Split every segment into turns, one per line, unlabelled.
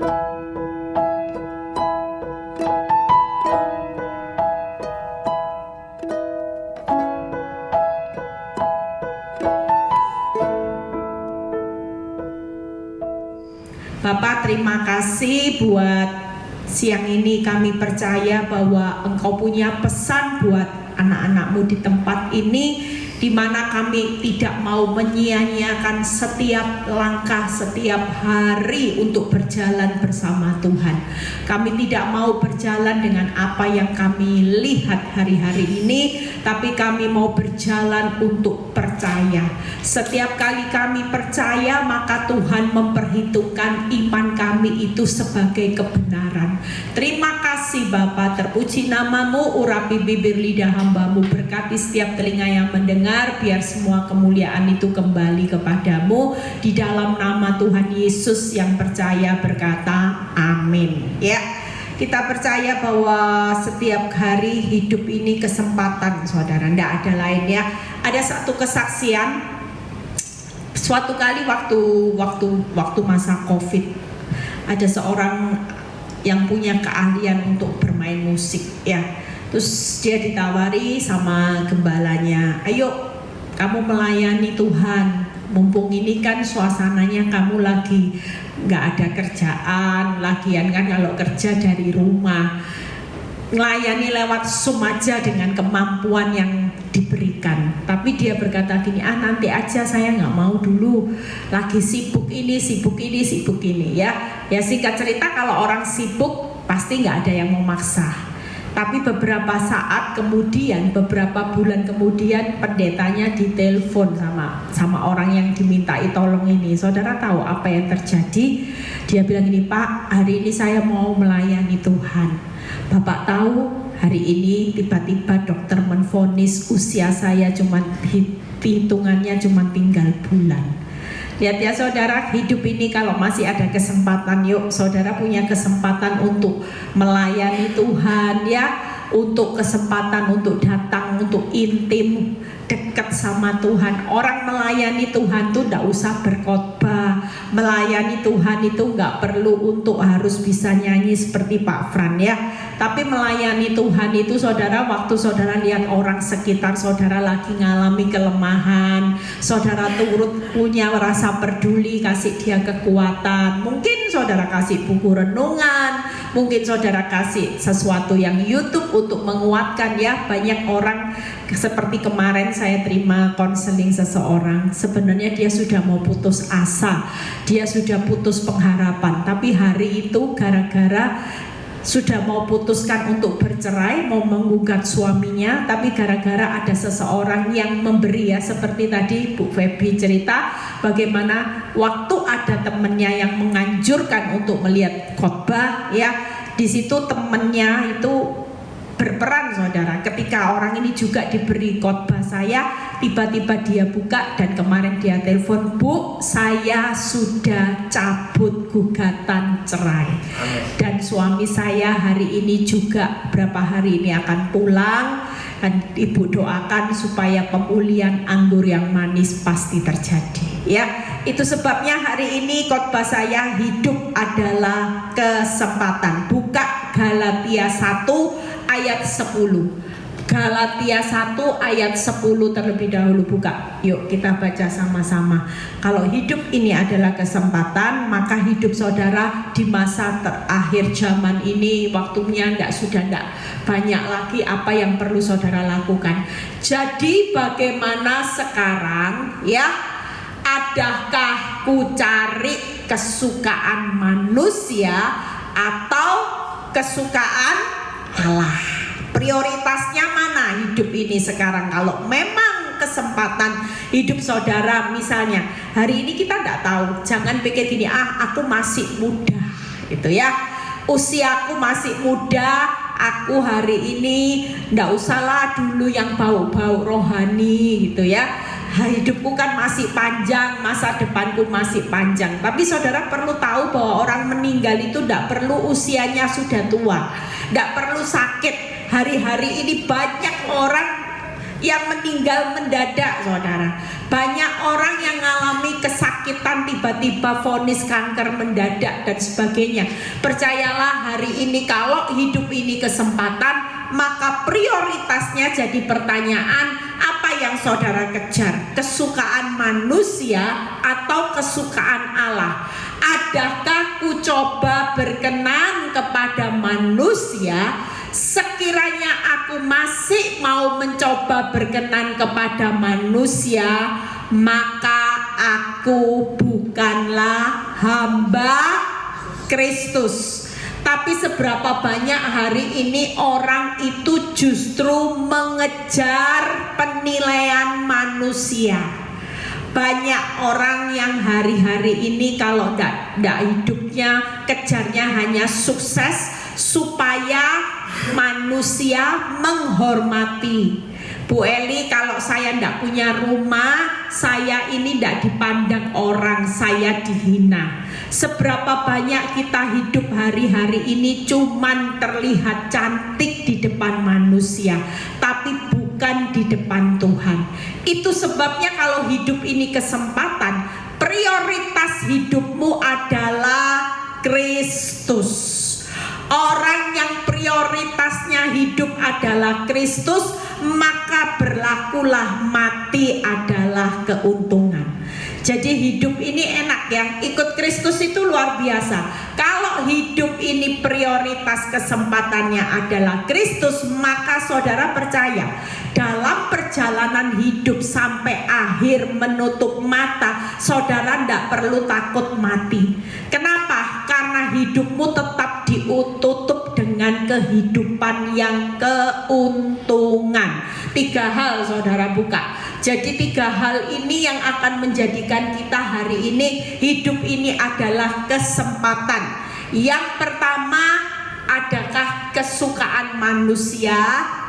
Bapak, terima kasih buat siang ini. Kami percaya bahwa Engkau punya pesan buat anak-anak-Mu di tempat ini, di mana kami tidak mau menyia-nyiakan setiap langkah, setiap hari untuk berjalan bersama Tuhan. Kami tidak mau berjalan dengan apa yang kami lihat hari-hari ini, tapi kami mau berjalan untuk percaya. Setiap kali kami percaya, maka Tuhan memperhitungkan iman kami itu sebagai kebenaran. Terima kasih Bapa, terpuji nama-Mu, urapi bibir lidah hamba-Mu, berkati setiap telinga yang mendengar, biar semua kemuliaan itu kembali kepadamu. Di dalam nama Tuhan Yesus yang percaya berkata amin. Ya, kita percaya bahwa setiap hari hidup ini kesempatan, saudara, tidak ada lain ya. Ada satu kesaksian. Suatu kali waktu masa COVID, ada seorang yang punya keahlian untuk bermain musik ya. Terus dia ditawari sama gembalanya, ayo kamu melayani Tuhan, mumpung ini kan suasananya kamu lagi nggak ada kerjaan, lagian kan kalau kerja dari rumah, melayani lewat Zoom aja dengan kemampuan yang diberikan. Tapi dia berkata gini, nanti aja, saya nggak mau dulu, lagi sibuk ini ya. Ya singkat cerita, kalau orang sibuk pasti nggak ada yang mau maksa. Tapi beberapa saat kemudian, beberapa bulan kemudian, pendetanya ditelepon sama orang yang dimintai tolong ini. Saudara tahu apa yang terjadi? Dia bilang gini, Pak, hari ini saya mau melayani Tuhan. Bapak tahu, hari ini tiba-tiba dokter menvonis usia saya hitungannya cuma tinggal bulan. Lihat ya saudara, hidup ini kalau masih ada kesempatan, yuk saudara punya kesempatan untuk melayani Tuhan ya, untuk kesempatan untuk datang, untuk intim, dekat sama Tuhan. Orang melayani Tuhan tuh tidak usah berkhotbah. Melayani Tuhan itu nggak perlu untuk harus bisa nyanyi seperti Pak Fran ya. Tapi melayani Tuhan itu saudara, waktu saudara lihat orang sekitar saudara lagi ngalami kelemahan, saudara turut punya rasa peduli, kasih dia kekuatan. Mungkin saudara kasih buku renungan, mungkin saudara kasih sesuatu yang YouTube untuk menguatkan ya. Banyak orang seperti kemarin saya terima konseling seseorang, sebenarnya dia sudah mau putus asa, dia sudah putus pengharapan, tapi hari itu gara-gara sudah mau putuskan untuk bercerai, mau menggugat suaminya, tapi gara-gara ada seseorang yang memberi ya, seperti tadi Bu Feby cerita bagaimana waktu ada temennya yang menganjurkan untuk melihat khotbah ya, di situ temennya itu berperan saudara. Ketika orang ini juga diberi khotbah saya, tiba-tiba dia buka dan kemarin dia telepon, Bu, saya sudah cabut gugatan cerai. Amin. Dan suami saya hari ini juga berapa hari ini akan pulang, dan Ibu doakan supaya pemulihan anggur yang manis pasti terjadi ya. Itu sebabnya hari ini khotbah saya, hidup adalah kesempatan. Buka Galatia 1 ayat 10. Galatia 1 ayat 10 terlebih dahulu, buka. Yuk kita baca sama-sama. Kalau hidup ini adalah kesempatan, maka hidup saudara di masa terakhir zaman ini, waktunya sudah tidak banyak lagi apa yang perlu saudara lakukan. Jadi bagaimana sekarang ya? Adakah ku cari kesukaan manusia atau kesukaan Allah? Prioritasnya mana hidup ini sekarang? Kalau memang kesempatan hidup saudara, misalnya hari ini kita tidak tahu, jangan pikir gini, aku masih muda gitu ya, usiaku masih muda, aku hari ini tidak usahlah dulu yang bau-bau rohani gitu ya. Hidupku kan masih panjang, masa depanku masih panjang. Tapi saudara perlu tahu bahwa orang meninggal itu tidak perlu usianya sudah tua, tidak perlu sakit. Hari-hari ini banyak orang yang meninggal mendadak, saudara. Banyak orang yang mengalami kesakitan, tiba-tiba vonis kanker mendadak dan sebagainya. Percayalah, hari ini kalau hidup ini kesempatan, maka prioritasnya jadi pertanyaan, apa yang saudara kejar? Kesukaan manusia atau kesukaan Allah? Adakah ku coba berkenan kepada manusia? Sekiranya aku masih mau mencoba berkenan kepada manusia, maka aku bukanlah hamba Kristus. Tapi seberapa banyak hari ini orang itu justru mengejar penilaian manusia. Banyak orang yang hari-hari ini kalau tidak hidupnya, kejarnya hanya sukses supaya manusia menghormati. Bu Eli, kalau saya tidak punya rumah, saya ini tidak dipandang orang, saya dihina. Seberapa banyak kita hidup hari-hari ini cuman terlihat cantik di depan manusia, tapi bukan di depan Tuhan. Itu sebabnya kalau hidup ini kesempatan, prioritas hidupmu adalah Kristus. Orang yang prioritasnya hidup adalah Kristus, maka berlakulah mati adalah keuntungan. Jadi hidup ini enak ya, ikut Kristus itu luar biasa. Kalau hidup ini prioritas kesempatannya adalah Kristus, maka saudara percaya dalam perjalanan hidup sampai akhir menutup mata, saudara tidak perlu takut mati. Kenapa? Karena hidupmu tetap ditutup dengan kehidupan yang keuntungan. 3 hal saudara buka. Jadi 3 hal ini yang akan menjadikan kita hari ini, hidup ini adalah kesempatan. Yang pertama, adakah kesukaan manusia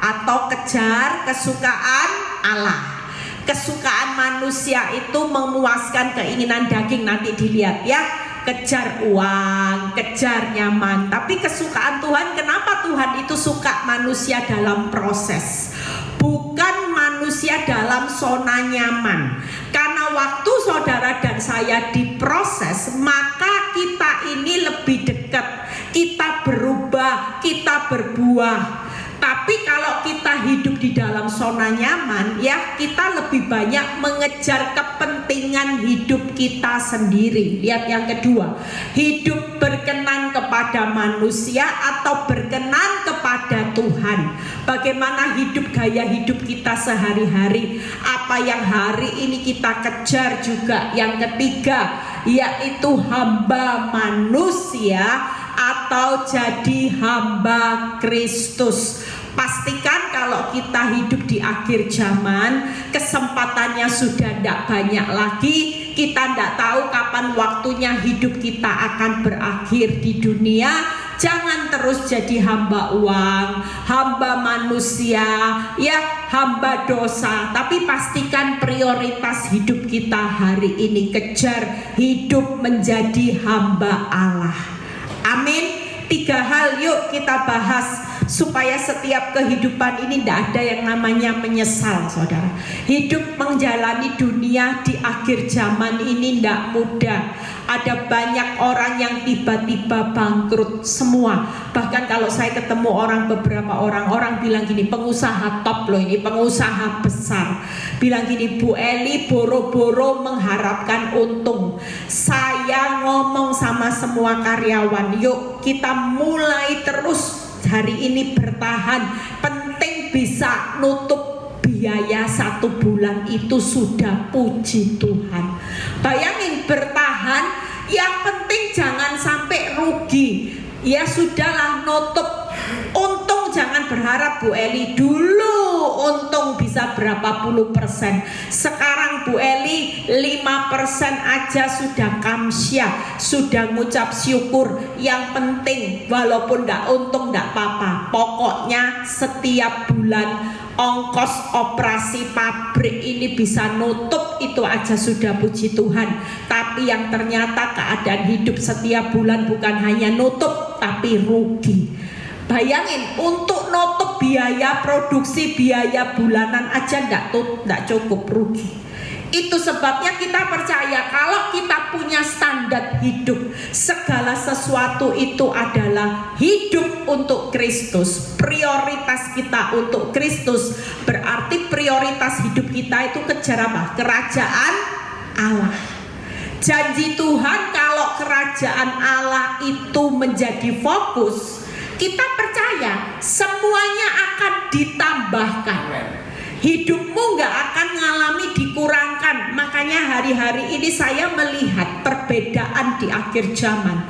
atau kejar kesukaan Allah? Kesukaan manusia itu memuaskan keinginan daging, nanti dilihat ya. Kejar uang, kejar nyaman. Tapi kesukaan Tuhan, kenapa Tuhan itu suka manusia dalam proses? Bukan manusia dalam zona nyaman. Karena waktu saudara dan saya diproses, maka kita ini lebih dekat. Kita berubah, kita berbuah. Tapi kalau kita hidup di dalam zona nyaman, ya kita lebih banyak mengejar kepentingan hidup kita sendiri. Lihat yang kedua, hidup berkenan kepada manusia atau berkenan kepada Tuhan. Bagaimana hidup, gaya hidup kita sehari-hari, apa yang hari ini kita kejar juga. Yang ketiga, yaitu hamba manusia atau jadi hamba Kristus. Pastikan kalau kita hidup di akhir zaman, kesempatannya sudah tidak banyak lagi. Kita tidak tahu kapan waktunya hidup kita akan berakhir di dunia. Jangan terus jadi hamba uang, hamba manusia, ya hamba dosa. Tapi pastikan prioritas hidup kita hari ini, kejar hidup menjadi hamba Allah. Amin. 3 hal yuk kita bahas supaya setiap kehidupan ini tidak ada yang namanya menyesal, saudara. Hidup menjalani dunia di akhir zaman ini tidak mudah. Ada banyak orang yang tiba-tiba bangkrut semua. Bahkan kalau saya ketemu beberapa orang bilang gini, pengusaha top loh ini, pengusaha besar. Bilang gini, Bu Eli boro-boro mengharapkan untung. Saya ngomong sama semua karyawan, yuk kita mulai terus hari ini bertahan. Penting bisa nutup biaya 1 bulan itu sudah puji Tuhan. Bayangin bertahan, yang penting jangan sampai rugi. Ya sudahlah, nutup. Untung jangan berharap Bu Eli dulu untung bisa berapa puluh persen. Sekarang Bu Eli 5% aja sudah kamsyah, sudah ngucap syukur. Yang penting walaupun tidak untung tidak apa-apa. Pokoknya setiap bulan ongkos operasi pabrik ini bisa nutup, itu aja sudah puji Tuhan. Tapi yang ternyata keadaan hidup setiap bulan bukan hanya nutup tapi rugi. Bayangin, untuk nutup biaya produksi, biaya bulanan aja enggak cukup, rugi. Itu sebabnya kita percaya kalau kita punya standar hidup, segala sesuatu itu adalah hidup untuk Kristus. Prioritas kita untuk Kristus, berarti prioritas hidup kita itu kejar apa? Kerajaan Allah. Janji Tuhan kalau kerajaan Allah itu menjadi fokus, kita percaya semuanya akan ditambahkan. Hidupmu gak akan mengalami dikurangkan. Makanya hari-hari ini saya melihat perbedaan di akhir zaman.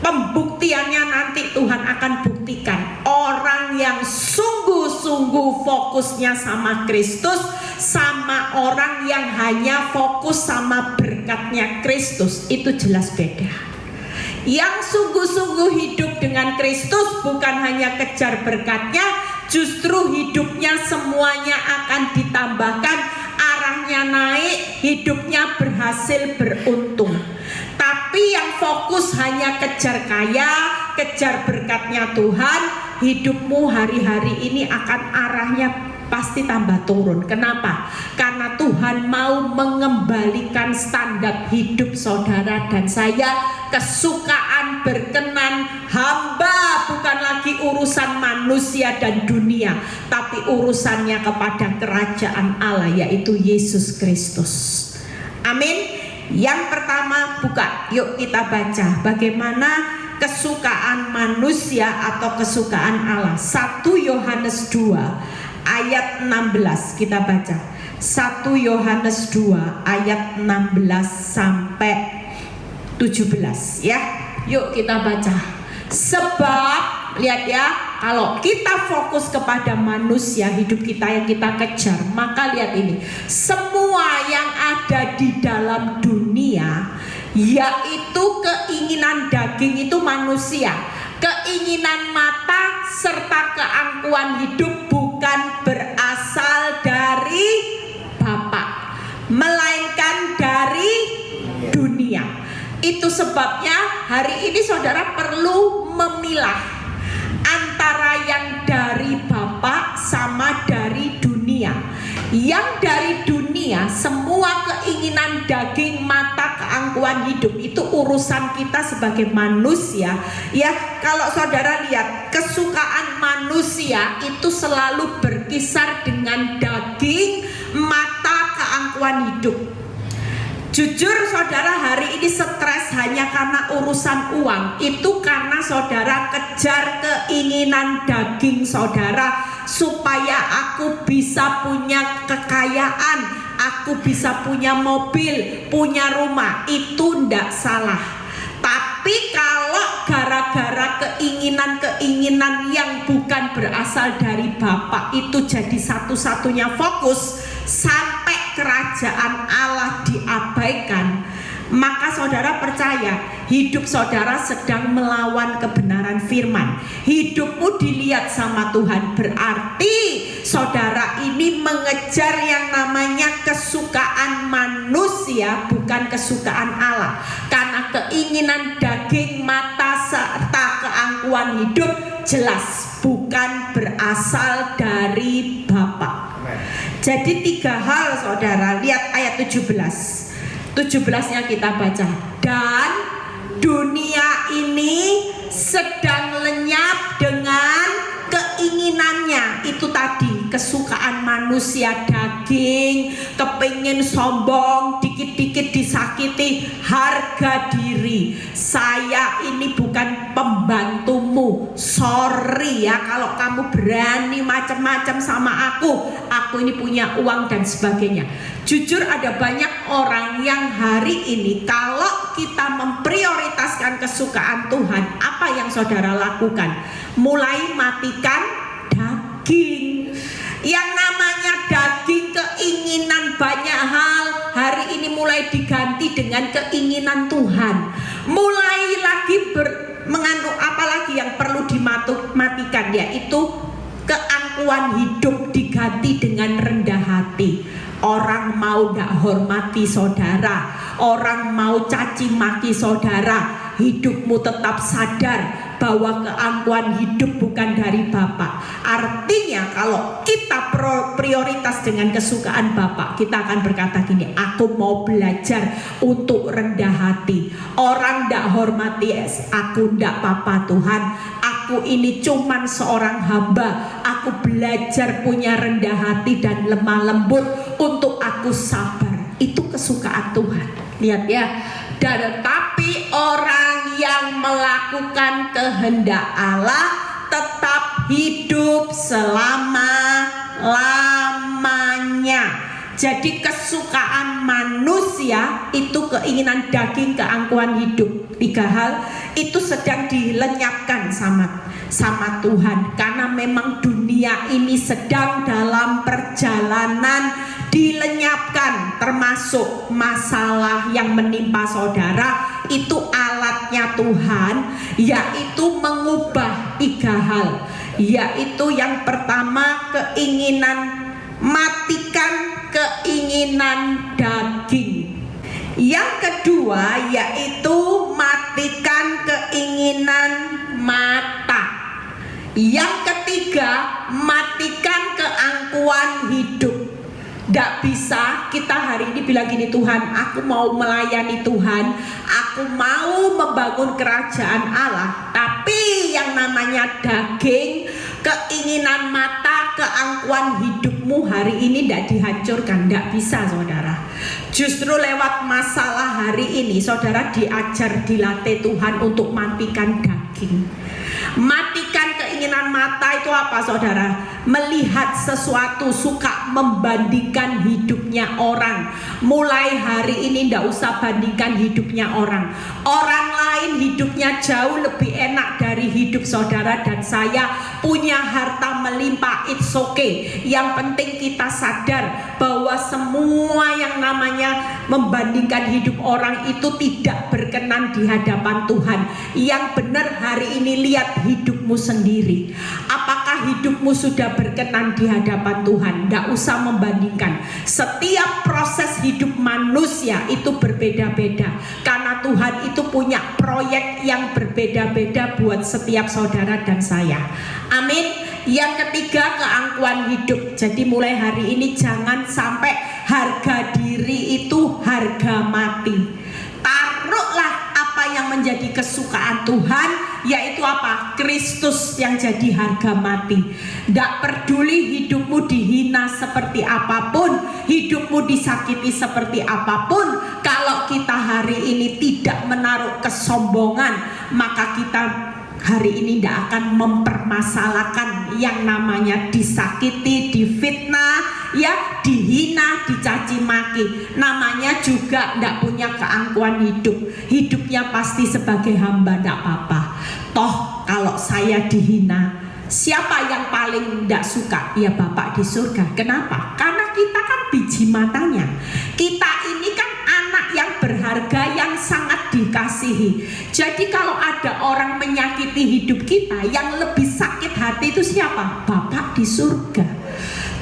Pembuktiannya nanti Tuhan akan buktikan. Orang yang sungguh-sungguh fokusnya sama Kristus, sama orang yang hanya fokus sama berkatnya Kristus, itu jelas beda. Yang sungguh-sungguh hidup dengan Kristus bukan hanya kejar berkatnya, justru hidupnya semuanya akan ditambahkan, arahnya naik, hidupnya berhasil beruntung. Tapi yang fokus hanya kejar kaya, kejar berkatnya Tuhan, hidupmu hari-hari ini akan arahnya pasti tambah turun. Kenapa? Karena Tuhan mau mengembalikan standar hidup saudara dan saya, kesukaan berkenan hamba, bukan lagi urusan manusia dan dunia, tapi urusannya kepada kerajaan Allah, yaitu Yesus Kristus. Amin. Yang pertama, buka, yuk kita baca bagaimana kesukaan manusia atau kesukaan Allah. 1 Yohanes 2 ayat 16 kita baca. 1 Yohanes 2 ayat 16 sampai 17 ya. Yuk kita baca. Sebab lihat ya, kalau kita fokus kepada manusia, hidup kita yang kita kejar, maka lihat ini, semua yang ada di dalam dunia, yaitu keinginan daging itu manusia, keinginan mata serta keangkuhan hidup bukan berasal dari Bapa, melainkan dari dunia. Itu sebabnya hari ini saudara perlu memilah antara yang dari Bapa sama dari dunia. Yang dari dunia, semua keinginan daging, mata, keangkuhan hidup, itu urusan kita sebagai manusia. Ya, kalau saudara lihat, kesukaan manusia itu selalu berkisar dengan daging, mata, keangkuhan hidup. Jujur saudara, hari ini stres hanya karena urusan uang. Itu karena saudara kejar keinginan daging saudara, supaya aku bisa punya kekayaan, aku bisa punya mobil, punya rumah. Itu ndak salah. Tapi kalau gara-gara keinginan-keinginan yang bukan berasal dari Bapa itu jadi satu-satunya fokus, sampai kerajaan Allah diabaikan, maka saudara percaya hidup saudara sedang melawan kebenaran firman. Hidupmu dilihat sama Tuhan, berarti saudara ini mengejar yang namanya kesukaan manusia, bukan kesukaan Allah. Karena keinginan daging, mata serta keangkuhan hidup jelas bukan berasal dari Bapa. Jadi 3 hal saudara, lihat ayat 17-nya kita baca. Dan dunia ini sedang lenyap dengan keinginannya. Itu tadi, kesukaan manusia, daging, kepingin sombong, dikit-dikit disakiti, harga diri. Saya ini bukan pembantumu, sorry ya kalau kamu berani macam-macam sama aku ini punya uang dan sebagainya. Jujur ada banyak orang yang hari ini kalau kita memprioritaskan kesukaan Tuhan, apa yang saudara lakukan? Mulai matikan daging. Yang namanya daging, keinginan banyak hal, hari ini mulai diganti dengan keinginan Tuhan. Mulai lagi mengandung apalagi yang perlu dimatikan, yaitu keangkuhan hidup diganti dengan rendah hati. Orang mau gak hormati saudara, orang mau caci maki saudara, hidupmu tetap sadar bahwa keangkuhan hidup bukan dari Bapa. Artinya kalau kita prioritas dengan kesukaan Bapa, kita akan berkata gini, aku mau belajar untuk rendah hati. Orang ndak hormati aku ndak apa-apa Tuhan. Aku ini cuman seorang hamba. Aku belajar punya rendah hati dan lemah lembut untuk aku sabar. Itu kesukaan Tuhan. Lihat ya. Dan tapi orang yang melakukan kehendak Allah tetap hidup selama-lamanya. Jadi kesukaan manusia itu keinginan daging, keangkuhan hidup. 3 hal itu sedang dilenyapkan sama Tuhan, karena memang dunia ini sedang dalam perjalanan dilenyapkan, termasuk masalah yang menimpa saudara. Itu alatnya Tuhan, yaitu mengubah 3 hal, yaitu yang pertama keinginan, matikan keinginan daging. Yang kedua yaitu matikan keinginan mata. Yang ketiga matikan keangkuhan hidup. Tidak bisa kita hari ini bilang gini, Tuhan aku mau melayani Tuhan, aku mau membangun kerajaan Allah, tapi yang namanya daging, keinginan mata, keangkuhan hidupmu hari ini tidak dihancurkan. Tidak bisa saudara. Justru lewat masalah hari ini saudara diajar, dilatih Tuhan untuk matikan daging. Matikan keinginan mata itu apa saudara? Melihat sesuatu, suka membandingkan hidupnya orang. Mulai hari ini tidak usah bandingkan hidupnya orang. Orang lain hidupnya jauh lebih enak dari hidup saudara dan saya. Punya harta melimpah, it's okay. Yang penting kita sadar bahwa semua yang namanya membandingkan hidup orang itu tidak berkenan di hadapan Tuhan. Yang benar hari ini lihat hidupmu sendiri. Apakah hidupmu sudah berkenan di hadapan Tuhan? Tidak usah membandingkan. Setiap proses hidup manusia itu berbeda-beda, karena Tuhan itu punya proyek yang berbeda-beda buat setiap saudara dan saya. Amin. Yang ketiga keangkuhan hidup. Jadi mulai hari ini jangan sampai harga diri itu harga mati. Taruhlah apa yang menjadi kesukaan Tuhan, yaitu apa? Kristus yang jadi harga mati. Tidak peduli hidupmu dihina seperti apapun, hidupmu disakiti seperti apapun, kalau kita hari ini tidak menaruh kesombongan, maka kita hari ini tidak akan mempermasalahkan yang namanya disakiti, difitnah, ya, dihina, dicaci maki. Namanya juga tidak punya keangkuhan hidup. Hidupnya pasti sebagai hamba, tidak apa-apa. Toh kalau saya dihina, siapa yang paling tidak suka? Ya Bapak di surga. Kenapa? Karena kita kan biji matanya. Kita ini kan anak yang berharga, yang sangat dikasihi. Jadi kalau ada orang menyakiti hidup kita, yang lebih sakit hati itu siapa? Bapak di surga.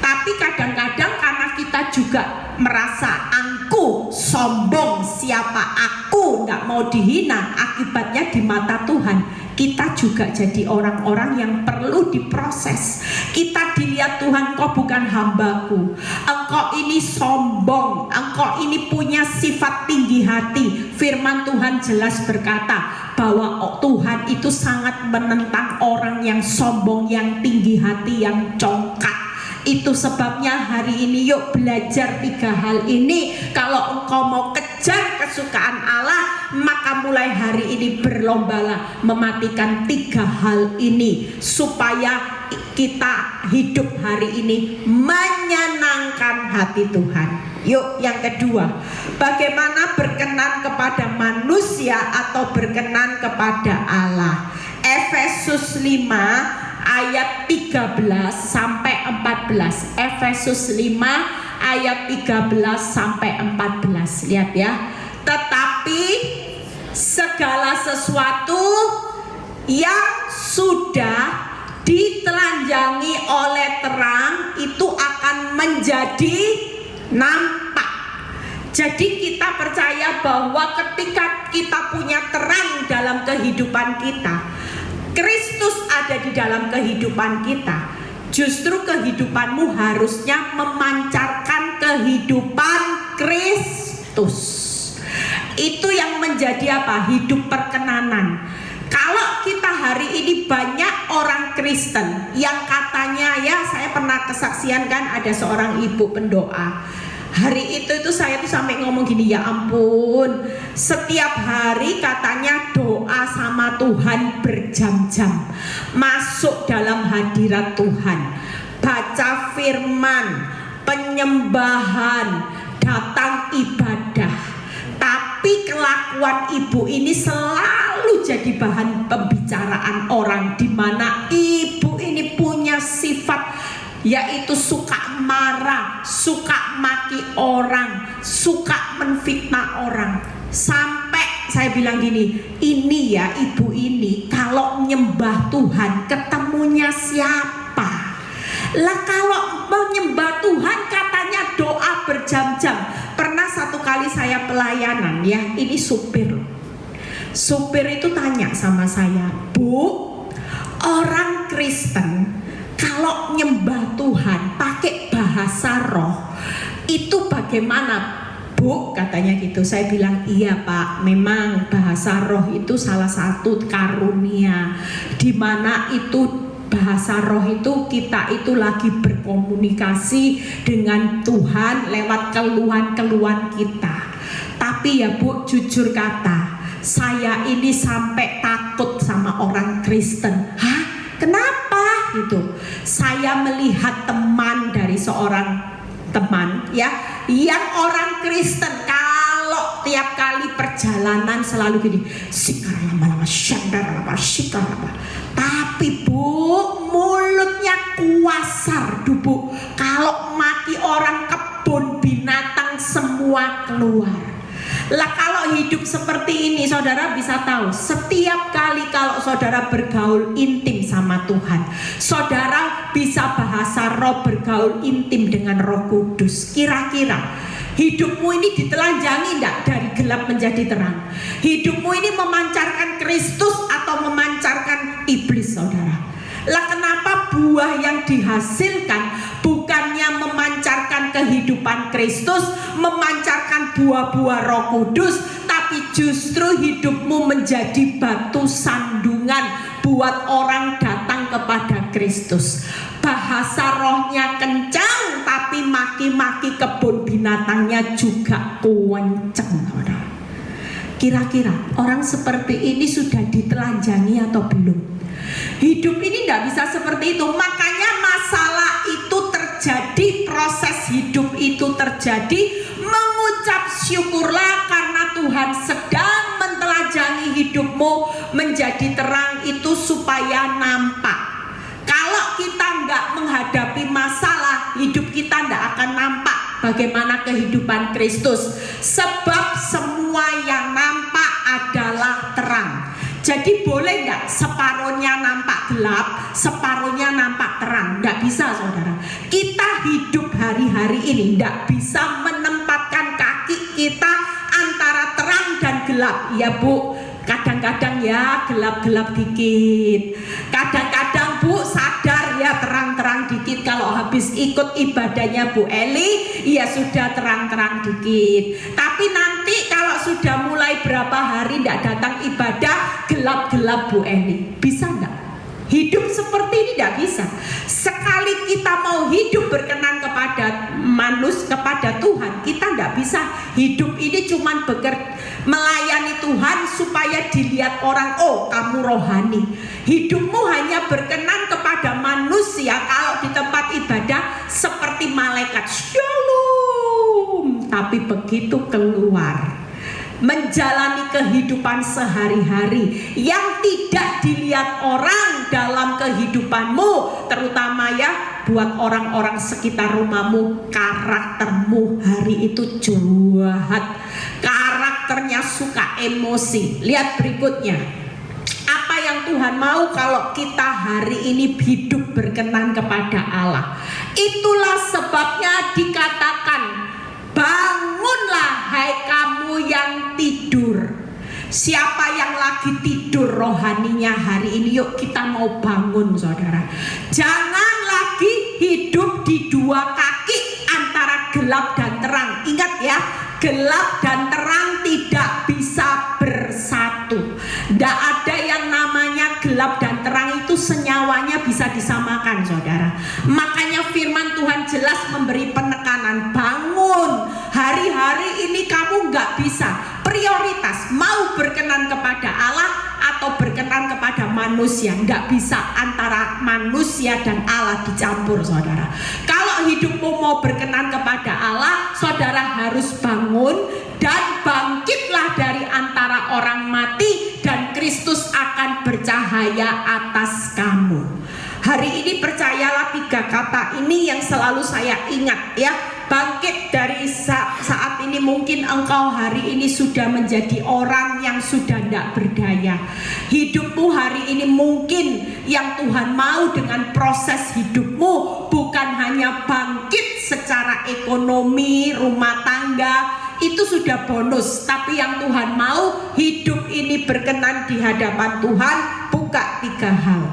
Tapi kadang-kadang karena kita juga merasa angkuh, sombong, siapa aku, tidak mau dihina, akibatnya di mata Tuhan kita juga jadi orang-orang yang perlu diproses. Kita dilihat Tuhan, kau bukan hambaku, engkau ini sombong, engkau ini punya sifat tinggi hati. Firman Tuhan jelas berkata bahwa Tuhan itu sangat menentang orang yang sombong, yang tinggi hati, yang congkak. Itu sebabnya hari ini yuk belajar 3 hal ini. Kalau engkau mau kejar kesukaan Allah, maka mulai hari ini berlombalah mematikan 3 hal ini, supaya kita hidup hari ini menyenangkan hati Tuhan. Yuk yang kedua, bagaimana berkenan kepada manusia atau berkenan kepada Allah. Efesus 5 ayat 13 sampai 14. Efesus 5 ayat 13 sampai 14. Lihat ya. Tetapi segala sesuatu yang sudah ditelanjangi oleh terang itu akan menjadi nampak. Jadi kita percaya bahwa ketika kita punya terang dalam kehidupan kita, Kristus ada di dalam kehidupan kita, justru kehidupanmu harusnya memancarkan kehidupan Kristus. Itu yang menjadi apa? Hidup perkenanan. Kalau kita hari ini banyak orang Kristen yang katanya, ya saya pernah kesaksian kan, ada seorang ibu pendoa. Hari itu saya tuh sampai ngomong gini, ya ampun, setiap hari katanya doa sama Tuhan berjam-jam, masuk dalam hadirat Tuhan, baca firman, penyembahan, datang ibadah. Tapi kelakuan ibu ini selalu jadi bahan pembicaraan orang, di mana ibu ini punya sifat yaitu suka marah, suka maki orang, suka menfitnah orang. Sampai saya bilang gini, ini ya ibu ini kalau menyembah Tuhan ketemunya siapa? Lah kalau menyembah Tuhan katanya doa berjam-jam. Pernah satu kali saya pelayanan ya, ini supir itu tanya sama saya, Bu, orang Kristen kalau nyembah Tuhan pakai bahasa roh itu bagaimana, Bu? Katanya gitu. Saya bilang, iya Pak, memang bahasa roh itu salah satu karunia, dimana itu bahasa roh itu kita itu lagi berkomunikasi dengan Tuhan lewat keluhan-keluhan kita. Tapi ya Bu, jujur kata, saya ini sampai takut sama orang Kristen. Hah? Kenapa? Gitu. Saya melihat teman dari seorang teman ya, yang orang Kristen kalau tiap kali perjalanan selalu gini, sikar lama-lama, syandar lama, sikar lama. Tapi Bu, mulutnya kuasar Bu. Kalau mati orang, kebun binatang semua keluar. Lah kalau hidup seperti ini, saudara bisa tahu, setiap kali kalau saudara bergaul intim sama Tuhan, saudara bisa bahasa roh, bergaul intim dengan Roh Kudus. Kira-kira hidupmu ini ditelanjangi enggak dari gelap menjadi terang? Hidupmu ini memancarkan Kristus atau memancarkan iblis, saudara? Lah kenapa buah yang dihasilkan bukannya memancarkan kehidupan Kristus, memancarkan buah-buah Roh Kudus, tapi justru hidupmu menjadi batu sandungan buat orang datang kepada Kristus. Bahasa rohnya kencang, tapi maki-maki kebun binatangnya juga kencang. Kira-kira orang seperti ini sudah ditelanjangi atau belum? Hidup ini tidak bisa seperti itu. Makanya masalah itu terjadi, proses hidup itu terjadi. Mengucap syukurlah karena Tuhan sedang mentelajangi hidupmu menjadi terang itu supaya nampak. Kalau kita nggak menghadapi masalah, hidup kita nggak akan nampak bagaimana kehidupan Kristus. Sebab semua yang nampak adalah terang. Jadi boleh nggak separuhnya nampak gelap, separuhnya nampak terang? Nggak bisa, saudara. Kita hidup hari-hari ini nggak bisa menempatkan kaki kita antara terang dan gelap. Ya Bu, kadang-kadang ya gelap-gelap dikit, kadang-kadang Bu sadar ya terang-terang dikit. Kalau habis ikut ibadahnya Bu Eli, ya sudah terang-terang dikit. Tapi nanti kalau sudah mulai berapa hari tidak datang ibadah, gelap-gelap Bu Eli. Bisa nggak? Hidup seperti ini tidak bisa. Sekali kita mau hidup berkenan kepada kepada Tuhan, kita tidak bisa hidup ini cuman melayani Tuhan supaya dilihat orang, oh kamu rohani. Hidupmu hanya berkenan kepada manusia kalau di tempat ibadah seperti malaikat, shalom. Tapi begitu keluar menjalani kehidupan sehari-hari yang tidak dilihat orang dalam kehidupanmu, terutama ya buat orang-orang sekitar rumahmu, karaktermu hari itu jahat, karakternya suka emosi. Lihat berikutnya, apa yang Tuhan mau kalau kita hari ini hidup berkenan kepada Allah. Itulah sebabnya dikatakan, bangunlah hai kamu yang tidur, Siapa yang lagi tidur rohaninya hari ini, yuk kita mau bangun saudara. Jangan lagi hidup di dua kaki antara gelap dan terang. Ingat ya, gelap dan terang tidak bisa bersatu. Tidak ada yang namanya gelap dan terang itu senyawanya bisa disamakan saudara. Makanya firman Tuhan jelas memberi penekanan, bangun. Hari-hari ini kamu gak bisa prioritas mau berkenan kepada Allah atau berkenan kepada manusia. Nggak bisa, antara manusia dan Allah dicampur saudara. Kalau hidupmu mau berkenan kepada Allah, saudara harus bangun dan bangkitlah dari antara orang mati, dan Kristus akan bercahaya atas kamu. Hari ini percayalah 3 kata ini yang selalu saya ingat ya. Bangkit dari saat ini. Mungkin engkau hari ini sudah menjadi orang yang sudah tidak berdaya. Hidupmu hari ini mungkin yang Tuhan mau dengan proses hidupmu bukan hanya bangkit secara ekonomi, rumah tangga, itu sudah bonus. Tapi yang Tuhan mau, hidup ini berkenan di hadapan Tuhan. Buka 3 hal.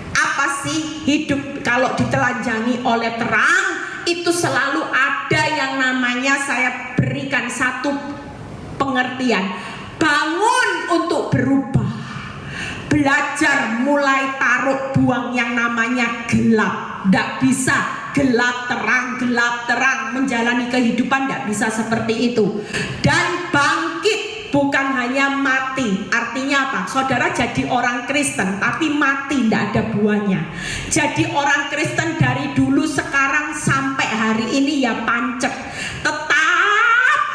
Apa sih hidup kalau ditelanjangi oleh terang? Itu selalu ada yang namanya, saya berikan satu pengertian, bangun untuk berubah. Belajar mulai taruh buang yang namanya gelap. Tidak bisa gelap terang, menjalani kehidupan tidak bisa seperti itu. Dan bangkit, bukan hanya mati. Artinya apa? Saudara jadi orang Kristen tapi mati, tidak ada buahnya. Jadi orang Kristen dari dulu sekarang sampai hari ini ya pancet. Tetap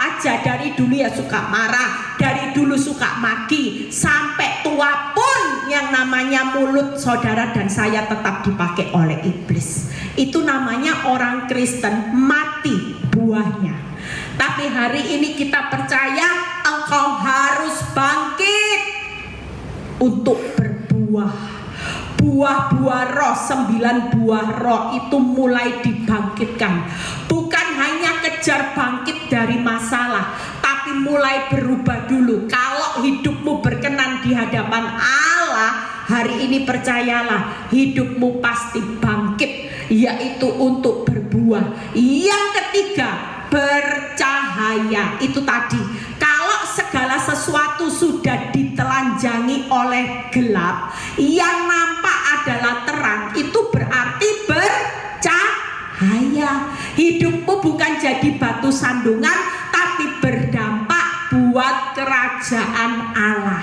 aja dari dulu ya suka marah, dari dulu suka maki, sampai tua pun yang namanya mulut saudara dan saya tetap dipakai oleh iblis. Itu namanya orang Kristen mati buahnya. Tapi hari ini kita percaya engkau harus bangkit untuk berbuah. Buah-buah roh, 9 buah roh itu mulai dibangkitkan. Bukan hanya kejar bangkit dari masalah, tapi mulai berubah dulu. Kalau hidupmu berkenan di hadapan Allah, hari ini percayalah hidupmu pasti bangkit, yaitu untuk berbuah. Yang ketiga, bercahaya. Itu tadi, kalau segala sesuatu sudah ditelanjangi oleh gelap, yang nampak adalah terang, itu berarti bercahaya. Hidupmu bukan jadi batu sandungan, tapi berdampak buat kerajaan Allah.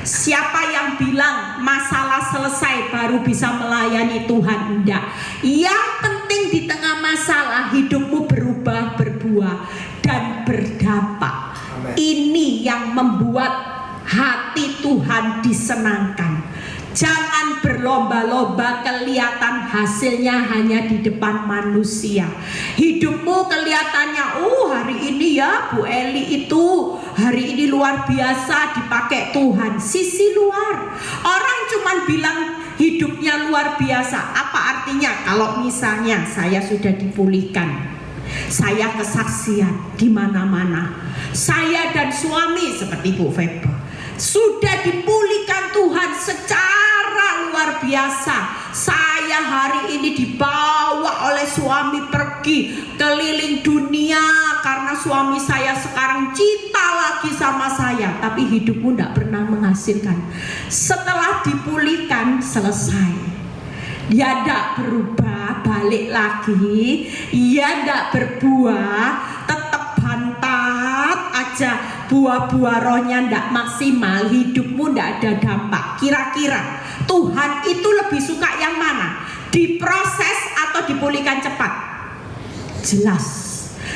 Siapa yang bilang masalah selesai baru bisa melayani Tuhan? Enggak. Yang penting di tengah masalah hidupmu berubah, berbuah, dan berdampak. Amen. Ini yang membuat hati Tuhan disenangkan. Jangan berlomba-lomba kelihatan hasilnya hanya di depan manusia. Hidupmu kelihatannya, hari ini ya Bu Eli itu hari ini luar biasa dipakai Tuhan. Sisi luar, orang cuman bilang hidupnya luar biasa. Apa artinya? Kalau misalnya saya sudah dipulihkan, saya kesaksian di mana-mana, saya dan suami seperti Bu Febo sudah dipulihkan Tuhan secara luar biasa. Saya hari ini dibawa oleh suami pergi keliling dunia karena suami saya sekarang cinta lagi sama saya. Tapi hidupmu tidak pernah menghasilkan. Setelah dipulihkan selesai, dia tidak berubah, balik lagi, dia tidak berbuah, tetap bantat aja, buah-buah rohnya tidak maksimal, hidupmu tidak ada dampak. Kira-kira Tuhan itu lebih suka yang mana? Diproses atau dipulihkan cepat? Jelas.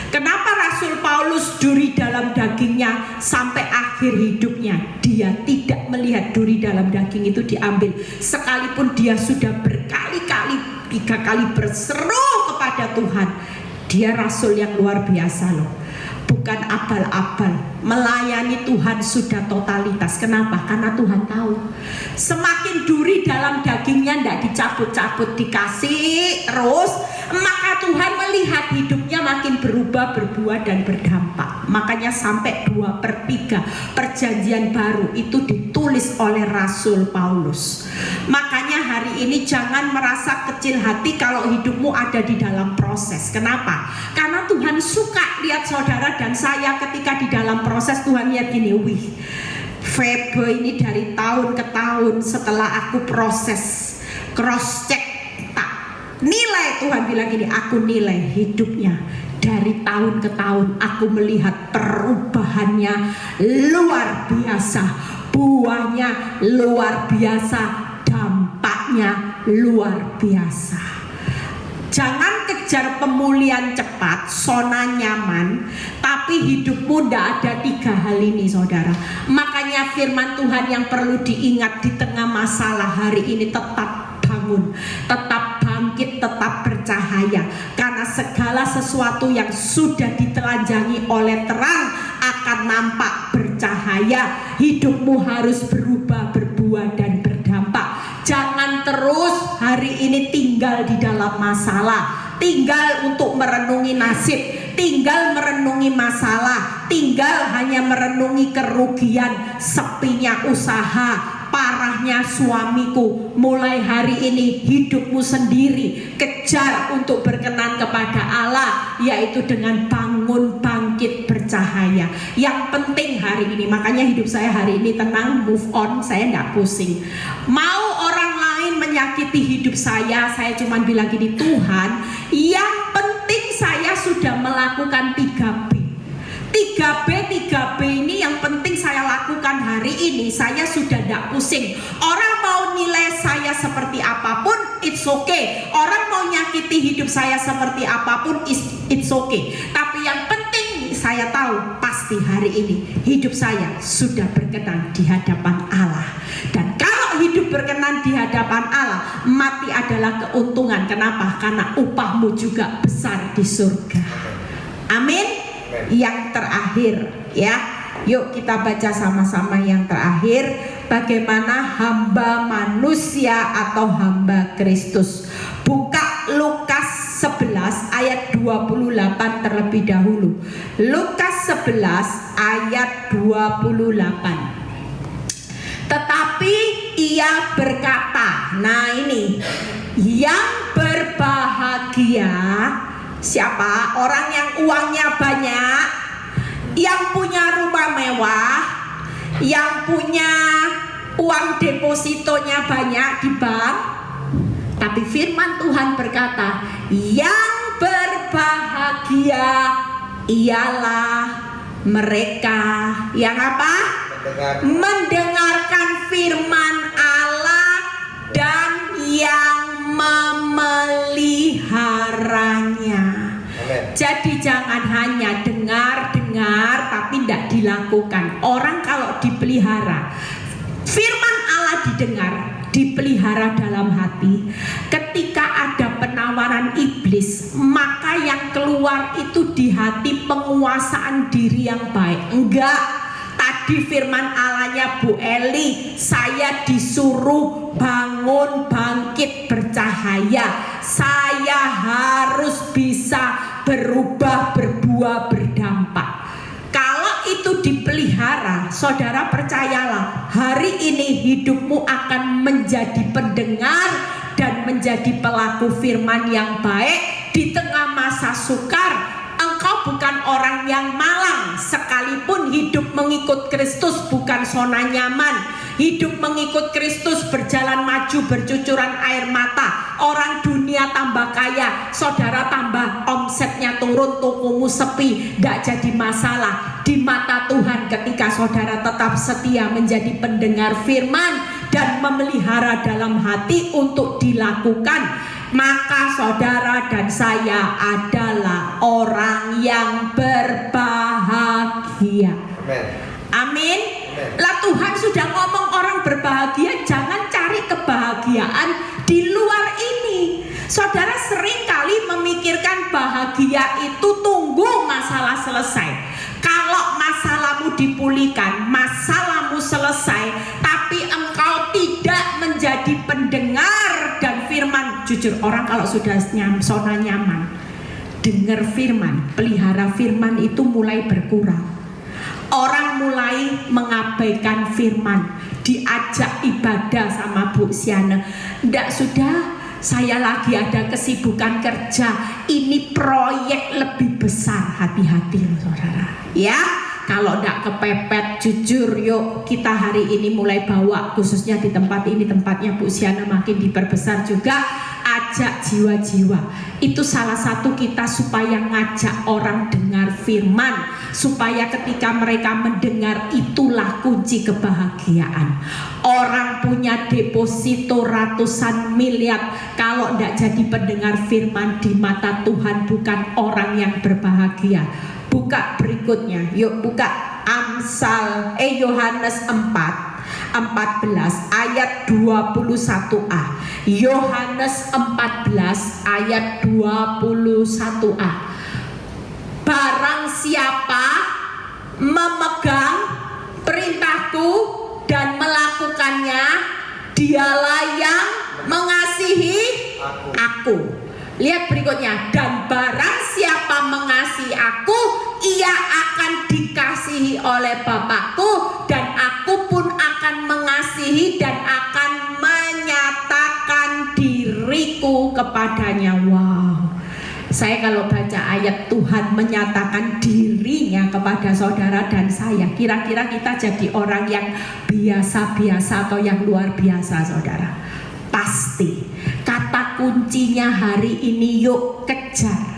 Kenapa Rasul Paulus duri dalam dagingnya sampai akhir hidupnya? Dia tidak melihat duri dalam daging itu diambil, sekalipun dia sudah berkali-kali, 3 kali berseru kepada Tuhan. Dia rasul yang luar biasa loh. Bukan abal-abal, melayani Tuhan sudah totalitas. Kenapa? Karena Tuhan tahu semakin duri dalam dagingnya tidak dicabut-cabut, dikasih terus, maka Tuhan melihat hidupnya makin berubah, berbuah dan berdampak. Makanya sampai 2/3 perjanjian baru itu ditulis oleh Rasul Paulus. Makanya hari ini jangan merasa kecil hati kalau hidupmu ada di dalam proses. Kenapa? Karena Tuhan suka lihat saudara dan saya ketika di dalam proses. Tuhan lihat gini, wih, Febe ini dari tahun ke tahun setelah aku proses, cross check, tak nilai. Tuhan bilang gini, aku nilai hidupnya dari tahun ke tahun. Aku melihat perubahannya luar biasa, buahnya luar biasa, dampaknya luar biasa. Jangan kejar pemulihan cepat, zona nyaman, tapi hidupmu tidak ada 3 hal ini, saudara. Makanya firman Tuhan yang perlu diingat di tengah masalah hari ini, tetap bangun, tetap bangkit, tetap bercahaya. Karena segala sesuatu yang sudah ditelanjangi oleh terang akan nampak bercahaya. Hidupmu harus berubah, berbuah dan berdampak. Jangan terus hari ini tinggal di dalam masalah, tinggal untuk merenungi nasib, tinggal merenungi masalah, tinggal hanya merenungi kerugian, sepinya usaha, parahnya suamiku. Mulai hari ini hidupmu sendiri, kejar untuk berkenan kepada Allah, yaitu dengan bangun, bangkit, bercahaya. Yang penting hari ini, makanya hidup saya hari ini tenang, move on, saya tidak pusing. Mau orang lain menyakiti hidup saya cuma bilang gini, Tuhan, yang penting saya sudah melakukan 3B. 3B ini yang penting saya lakukan hari ini. Saya sudah tidak pusing. Orang mau nilai saya seperti apapun, it's okay. Orang mau nyakiti hidup saya seperti apapun, it's okay. Tapi yang penting saya tahu pasti hari ini hidup saya sudah berkenan di hadapan Allah. Dan kalau hidup berkenan di hadapan Allah, mati adalah keuntungan. Kenapa? Karena upahmu juga besar di surga. Amin. Yang terakhir, ya, yuk kita baca sama-sama yang terakhir. Bagaimana hamba manusia atau hamba Kristus. Buka Lukas 11 ayat 28 terlebih dahulu. Lukas 11 ayat 28. Tetapi ia berkata, nah ini, yang berbahagia siapa? Orang yang uangnya banyak, yang punya rumah mewah, yang punya uang depositonya banyak di bank. Tapi firman Tuhan berkata, yang berbahagia ialah mereka yang apa? Mendengarkan firman Allah dan yang memeliharanya. Jadi jangan hanya dengar tapi tidak dilakukan. Orang kalau dipelihara, firman Allah didengar, dipelihara dalam hati. Ketika ada penawaran iblis, maka yang keluar itu di hati penguasaan diri yang baik. Enggak. Tadi firman Allahnya Bu Eli, saya disuruh bangun, bangkit, bercahaya. Saya harus bisa berubah, berbuah, berdampak. Kalau itu dipelihara, saudara percayalah, hari ini hidupmu akan menjadi pendengar dan menjadi pelaku firman yang baik. Di tengah masa sukar, engkau bukan orang yang malang. Sekalipun hidup mengikut Kristus bukan zona nyaman. Hidup mengikut Kristus berjalan maju bercucuran air mata. Orang dunia tambah kaya, saudara tambah omsetnya turun, tokomu sepi, gak jadi masalah. Di mata Tuhan ketika saudara tetap setia menjadi pendengar firman dan memelihara dalam hati untuk dilakukan, maka saudara dan saya adalah orang yang berbahagia. Amin. Lah Tuhan sudah ngomong orang berbahagia, jangan cari kebahagiaan di luar ini. Saudara sering kali memikirkan bahagia itu tunggu masalah selesai. Kalau masalahmu dipulihkan, masalahmu selesai, tapi engkau tidak menjadi pendengar dan firman. Jujur, orang kalau sudah zona nyaman, dengar firman, pelihara firman itu mulai berkurang. Orang mulai mengabaikan firman. Diajak ibadah sama Bu Siana, ndak, sudah, saya lagi ada kesibukan kerja, ini proyek lebih besar, hati-hati loh saudara ya. Kalau ndak kepepet, jujur yuk kita hari ini mulai bawa, khususnya di tempat ini, tempatnya Bu Siana makin diperbesar juga, ajak jiwa-jiwa. Itu salah satu kita supaya ngajak orang dengar firman, supaya ketika mereka mendengar, itulah kunci kebahagiaan. Orang punya deposito ratusan miliar, kalau ndak jadi pendengar firman, di mata Tuhan bukan orang yang berbahagia. Buka berikutnya, yuk buka Amsal Yohanes 4:14 ayat 21a. Yohanes 14 ayat 21a. Barang siapa memegang perintahku dan melakukannya, dialah yang mengasihi aku. Lihat berikutnya, dan barang siapa mengasihi aku, ia akan dikasihi oleh Bapakku, dan aku pun akan mengasihi dan akan menyatakan diriku kepadanya. Wow, saya kalau baca ayat Tuhan menyatakan dirinya kepada saudara dan saya, kira-kira kita jadi orang yang biasa-biasa atau yang luar biasa saudara? Pasti. Kata kuncinya hari ini, yuk kejar.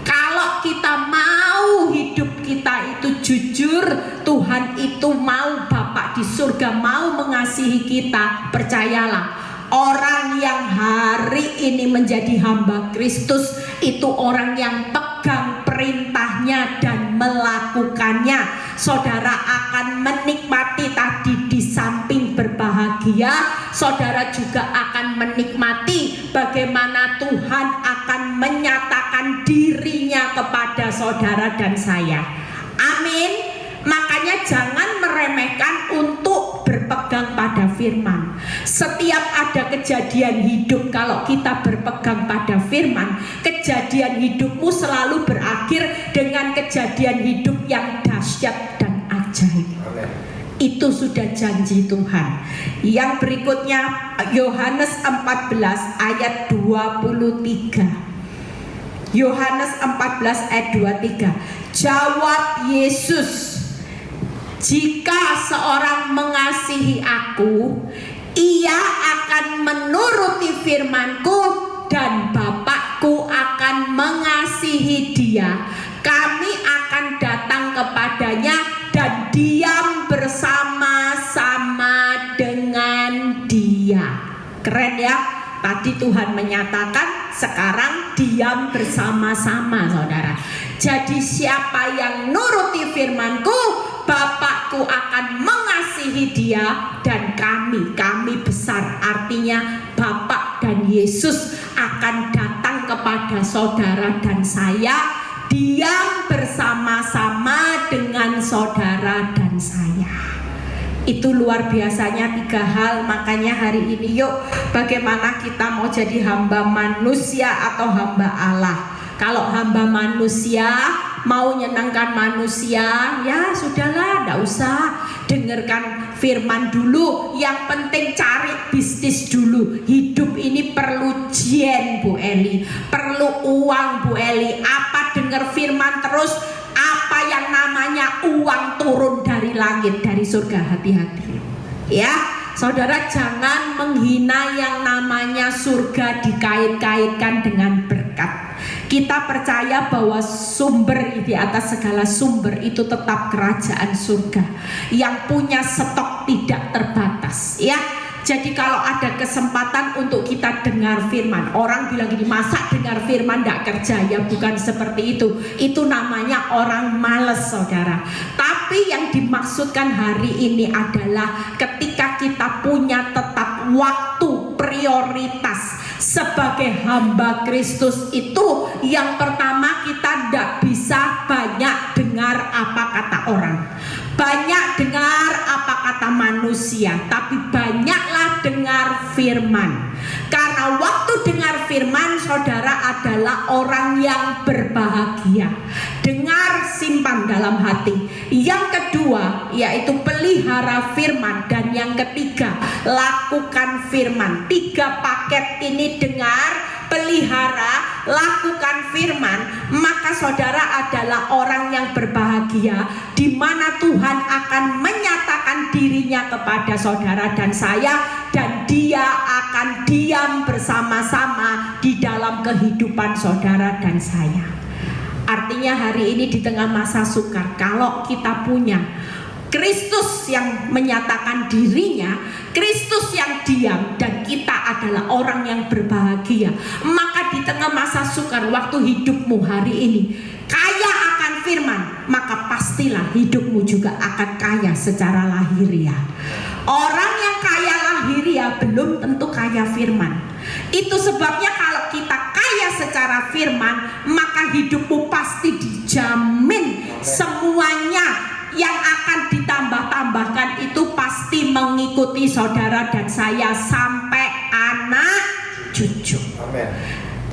Kalau kita mau hidup kita itu jujur, Tuhan itu mau, Bapak di surga mau mengasihi kita, percayalah. Orang yang hari ini menjadi hamba Kristus itu orang yang pegang perintahnya dan melakukannya. Saudara akan menikmati tadi, di samping berbahagia, saudara juga akan menikmati bagaimana Tuhan akan menyatakan dirinya kepada saudara dan saya. Amin. Makanya jangan meremehkan untuk berpegang pada firman. Setiap ada kejadian hidup, kalau kita berpegang pada firman, kejadian hidupmu selalu berakhir dengan kejadian hidup yang dahsyat dan ajaib. Itu sudah janji Tuhan. Yang berikutnya Yohanes 14 ayat 23. Yohanes 14 ayat 23. Jawab Yesus, jika seorang mengasihi aku, ia akan menuruti firman-Ku, dan Bapakku akan mengasihi dia. Kami akan datang kepadanya dan diam bersama-sama dengan dia. Keren ya? Tadi Tuhan menyatakan, sekarang diam bersama-sama saudara. Jadi siapa yang nuruti firman-Ku, Bapakku akan mengasihi dia, dan kami besar, artinya Bapak dan Yesus akan datang kepada saudara dan saya, diam bersama-sama dengan saudara dan saya. Itu luar biasanya 3 hal. Makanya hari ini yuk, bagaimana kita mau jadi hamba manusia atau hamba Allah. Kalau hamba manusia mau nyenangkan manusia, ya sudahlah, tidak usah dengarkan firman dulu. Yang penting cari bisnis dulu. Hidup ini perlu jen Bu Eli, perlu uang Bu Eli. Apa dengar firman terus, apa yang namanya uang turun dari langit, dari surga, hati-hati ya saudara. Jangan menghina yang namanya surga dikait-kaitkan dengan berkat. Kita percaya bahwa sumber di atas segala sumber itu tetap kerajaan surga yang punya stok tidak terbatas ya. Jadi kalau ada kesempatan untuk kita dengar firman, orang bilang gini, masa dengar firman tidak kerja? Ya bukan seperti itu. Itu namanya orang males saudara. Tapi yang dimaksudkan hari ini adalah ketika kita punya tetap waktu, prioritas sebagai hamba Kristus itu, yang pertama kita tidak bisa banyak dengar apa kata orang, banyak dengar apa kata manusia. manusia, tapi banyaklah dengar firman. Karena waktu dengar firman, saudara adalah orang yang berbahagia. Dengar, simpan dalam hati. Yang kedua yaitu pelihara firman. Dan yang ketiga, lakukan firman. 3 paket ini: dengar, pelihara, lakukan firman. Maka saudara adalah orang yang berbahagia, di mana Tuhan akan menyatakan dirinya kepada saudara dan saya, dan Dia akan diam bersama-sama di dalam kehidupan saudara dan saya. Artinya hari ini di tengah masa sukar, kalau kita punya Kristus yang menyatakan dirinya, Kristus yang diam, dan kita adalah orang yang berbahagia, maka di tengah masa sukar, waktu hidupmu hari ini kaya akan firman, maka pastilah hidupmu juga akan kaya secara lahiriah. Orang yang kaya lahiriah belum tentu kaya firman. Itu sebabnya kalau kita kaya secara firman, maka hidupmu pasti dijamin semuanya yang akan ditambah-tambahkan itu pasti mengikuti saudara dan saya sampai anak cucu. Amen.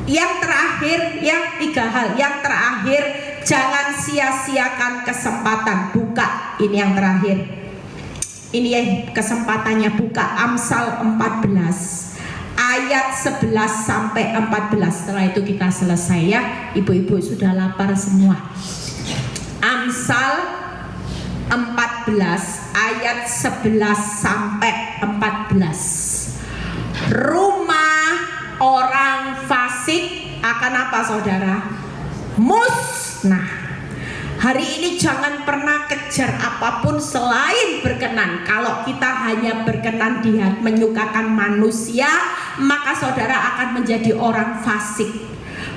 Yang terakhir, yang 3 hal. Yang terakhir, jangan sia-siakan kesempatan. Buka, ini yang terakhir. Ini kesempatannya, buka Amsal 14 ayat 11 sampai 14. Setelah itu kita selesai ya. Ibu-ibu sudah lapar semua. Amsal 14 ayat 11 sampai 14. Rumah orang fasik akan apa saudara? Musnah. Hari ini jangan pernah kejar apapun selain berkenan. Kalau kita hanya berkenan di menyukakan manusia, maka saudara akan menjadi orang fasik.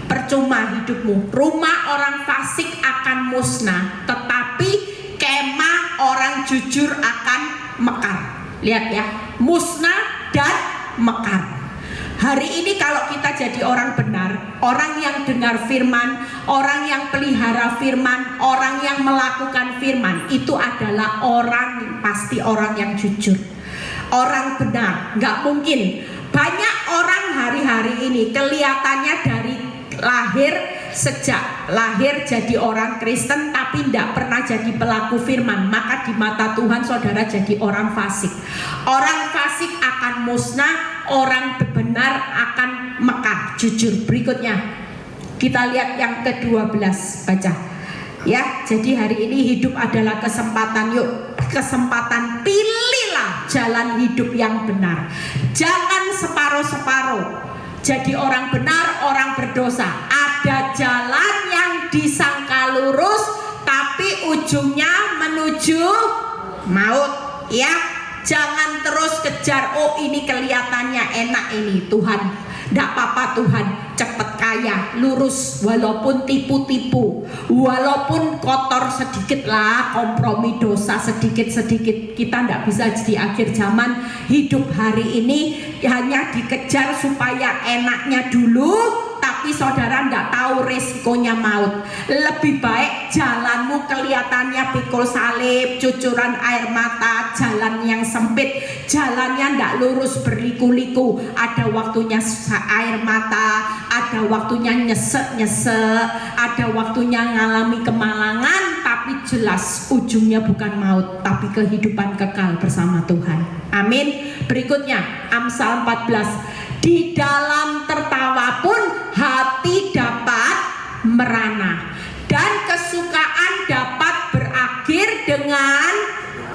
Percuma hidupmu. Rumah orang fasik akan musnah, tetapi kemah orang jujur akan mekar. Lihat ya, musnah dan mekar. Hari ini kalau kita jadi orang benar, orang yang dengar firman, orang yang pelihara firman, orang yang melakukan firman, itu adalah orang, pasti orang yang jujur, orang benar. Nggak mungkin. Banyak orang hari-hari ini kelihatannya dari lahir, sejak lahir jadi orang Kristen tapi tidak pernah jadi pelaku firman, maka di mata Tuhan saudara jadi orang fasik. Orang fasik akan musnah, orang benar akan mekar, jujur. Berikutnya kita lihat yang ke-12, baca ya. Jadi hari ini hidup adalah kesempatan. Yuk, kesempatan, pilihlah jalan hidup yang benar. Jangan separuh-separuh. Jadi orang benar, orang berdosa. Ada jalan yang disangka lurus, tapi ujungnya menuju maut. Ya, jangan terus kejar. Oh, ini kelihatannya enak ini Tuhan. Tidak apa-apa Tuhan, cepat kaya, lurus, walaupun tipu-tipu, walaupun kotor sedikit lah, kompromi dosa sedikit-sedikit. Kita tidak bisa di akhir zaman hidup hari ini hanya dikejar supaya enaknya dulu, tapi saudara tidak tahu resikonya maut. Lebih baik jalanmu kelihatannya pikul salib, cucuran air mata, jalan yang sempit, jalannya tidak lurus, berliku-liku. Ada waktunya air mata, ada waktunya nyesek-nyesek, ada waktunya ngalami kemalangan, tapi jelas ujungnya bukan maut, tapi kehidupan kekal bersama Tuhan. Amin. Berikutnya Amsal 14. Di dalam tertawa pun hati dapat merana, dan kesukaan dapat berakhir dengan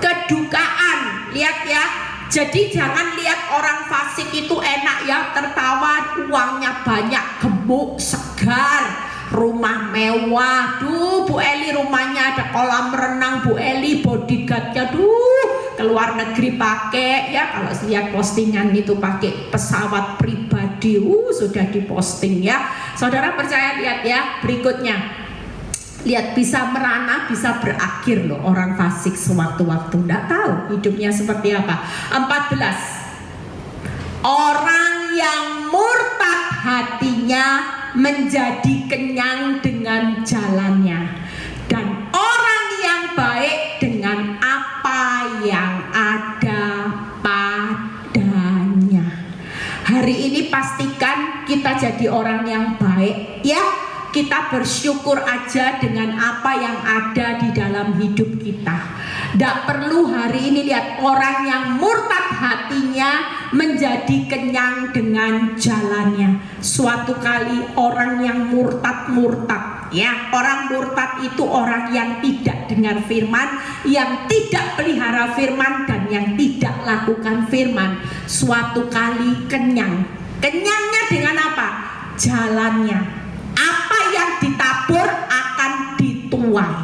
kedukaan. Lihat ya. Jadi jangan lihat orang fasik itu enak ya, tertawa, uangnya banyak, gemuk, segar, rumah mewah. Duh, Bu Eli rumahnya ada kolam renang, Bu Eli bodyguardnya keluar negeri pakai ya. Kalau lihat postingan itu pakai pesawat pribadi, sudah diposting ya. Saudara percaya, lihat ya berikutnya. Lihat, bisa merana, bisa berakhir loh orang fasik sewaktu-waktu. Tidak tahu hidupnya seperti apa. 14. Orang yang murtad hatinya menjadi kenyang dengan jalannya, dan orang yang baik dengan apa yang ada Hari ini pastikan kita jadi orang yang baik ya. Kita bersyukur aja dengan apa yang ada di dalam hidup kita. Tidak perlu hari ini lihat orang yang murtad hatinya menjadi kenyang dengan jalannya. Suatu kali orang yang murtad ya, orang murtad itu orang yang tidak dengar firman, yang tidak pelihara firman, dan yang tidak lakukan firman. Suatu kali kenyang. Kenyangnya dengan apa? Jalannya. Apa yang ditabur akan dituai.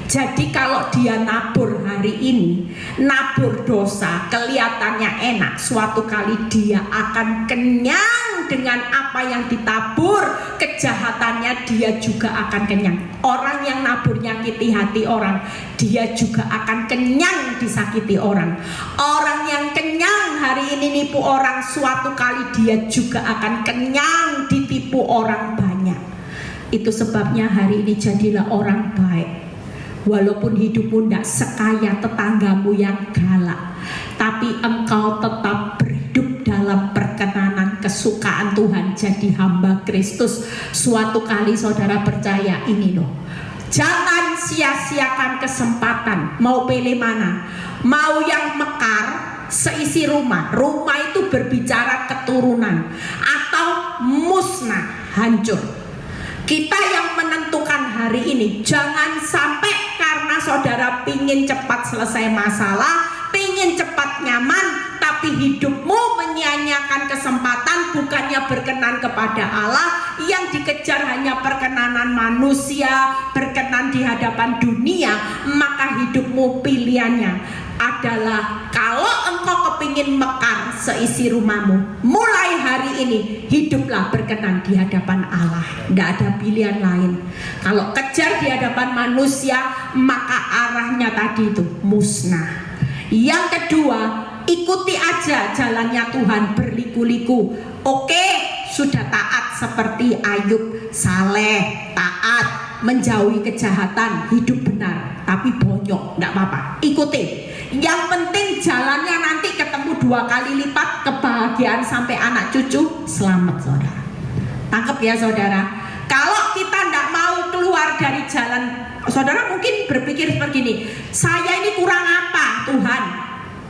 Jadi kalau dia nabur hari ini, nabur dosa, kelihatannya enak, suatu kali dia akan kenyang dengan apa yang ditabur. Kejahatannya dia juga akan kenyang. Orang yang nabur nyakiti hati orang, dia juga akan kenyang disakiti orang. Orang yang kenyang hari ini nipu orang, suatu kali dia juga akan kenyang ditipu orang banyak. Itu sebabnya hari ini jadilah orang baik. Walaupun hidupmu tidak sekaya tetanggamu yang galak, tapi engkau tetap berhidup dalam perkenanan kesukaan Tuhan, jadi hamba Kristus. Suatu kali saudara percaya ini loh, jangan sia-siakan kesempatan. Mau pilih mana? Mau yang mekar seisi rumah, rumah itu berbicara keturunan, atau musnah, hancur. Kita yang menentukan hari ini. Jangan sampai karena saudara pingin cepat selesai masalah, pingin cepat nyaman, tapi hidupmu menyia-nyiakan kesempatan, bukannya berkenan kepada Allah. Yang dikejar hanya perkenanan manusia, berkenan di hadapan dunia. Maka hidupmu pilihannya adalah, kalau engkau kepingin mekar seisi rumahmu, mulai hari ini hiduplah berkenan di hadapan Allah. Tidak ada pilihan lain. Kalau kejar di hadapan manusia, maka arahnya tadi itu musnah. Yang kedua, ikuti aja jalannya Tuhan, berliku-liku. Oke, sudah taat seperti Ayub, saleh, taat, menjauhi kejahatan, hidup benar, tapi bonyok, tidak apa-apa, ikuti. Yang penting jalannya nanti ketemu 2 kali lipat, kebahagiaan sampai anak cucu, selamat saudara. Tangkap ya saudara. Kalau kita tidak mau keluar dari jalan, saudara mungkin berpikir seperti ini, saya ini kurang apa Tuhan?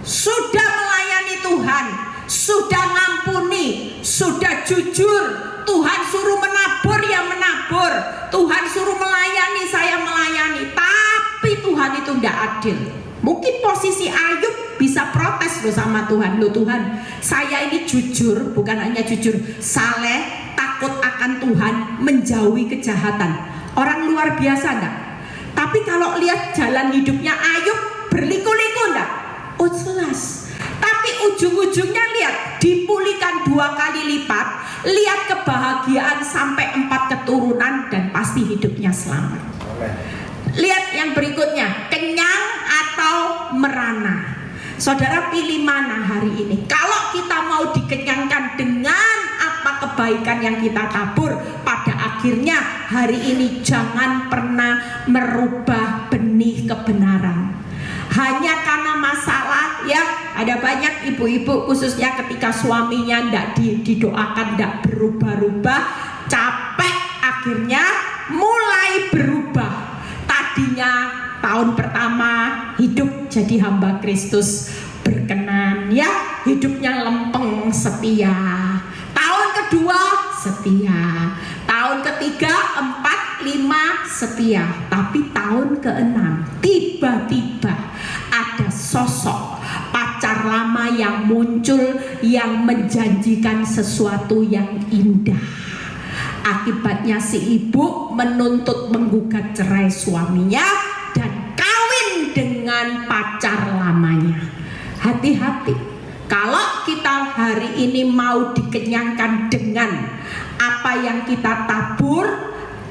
Sudah melayani Tuhan, sudah ngampuni, sudah jujur, Tuhan suruh menabur ya menabur, Tuhan suruh melayani saya melayani, tapi Tuhan itu tidak adil. Mungkin posisi Ayub bisa protes loh sama Tuhan. Loh Tuhan, saya ini jujur, bukan hanya jujur, saleh, takut akan Tuhan, menjauhi kejahatan. Orang luar biasa enggak? Tapi kalau lihat jalan hidupnya Ayub, berliku-liku enggak? Oh jelas. Tapi ujung-ujungnya lihat, dipulihkan 2 kali lipat, lihat kebahagiaan sampai 4 keturunan, dan pasti hidupnya selamat. Lihat yang berikutnya, kenyang atau merana. Saudara pilih mana hari ini? Kalau kita mau dikenyangkan dengan apa kebaikan yang kita tabur, pada akhirnya hari ini jangan pernah merubah benih kebenaran. Hanya karena masalah ya, ada banyak ibu-ibu khususnya ketika suaminya tidak didoakan, tidak berubah-ubah, capek, akhirnya mulai berubah. Tadinya tahun pertama hidup jadi hamba Kristus, berkenan ya, hidupnya lempeng, setia. Tahun kedua setia, tahun ketiga 4, 5 setia. Tapi tahun ke-6 tiba-tiba ada sosok pacar lama yang muncul, yang menjanjikan sesuatu yang indah. Akibatnya si ibu menuntut menggugat cerai suaminya dan kawin dengan pacar lamanya. Hati-hati, kalau kita hari ini mau dikenyangkan dengan apa yang kita tabur,